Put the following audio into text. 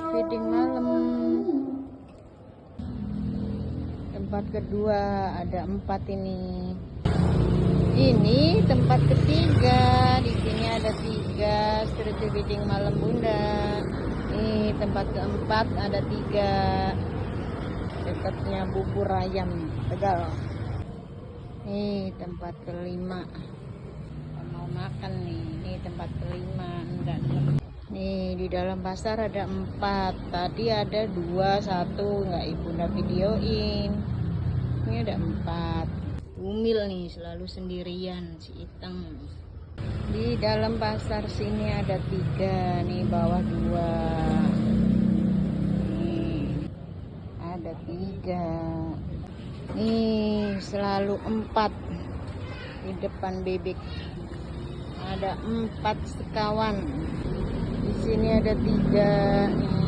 feeding malam. Tempat kedua ada 4 ini. Ini tempat ketiga. Di sini ada 3 street feeding malam bunda. Ini tempat keempat ada 3. Dekatnya bubur ayam Tegal. Ini tempat kelima. Mau makan nih. Ini tempat kelima. Enggak. Nih di dalam pasar ada 4. Tadi ada 2, 1 nggak ibunda videoin. Ini ada 4. Umil nih selalu sendirian si Iteng. Di dalam pasar sini ada 3. Nih bawah 2. Nih ada 3. Nih selalu 4 di depan bebek. Ada 4 sekawan. Di sini ada 3.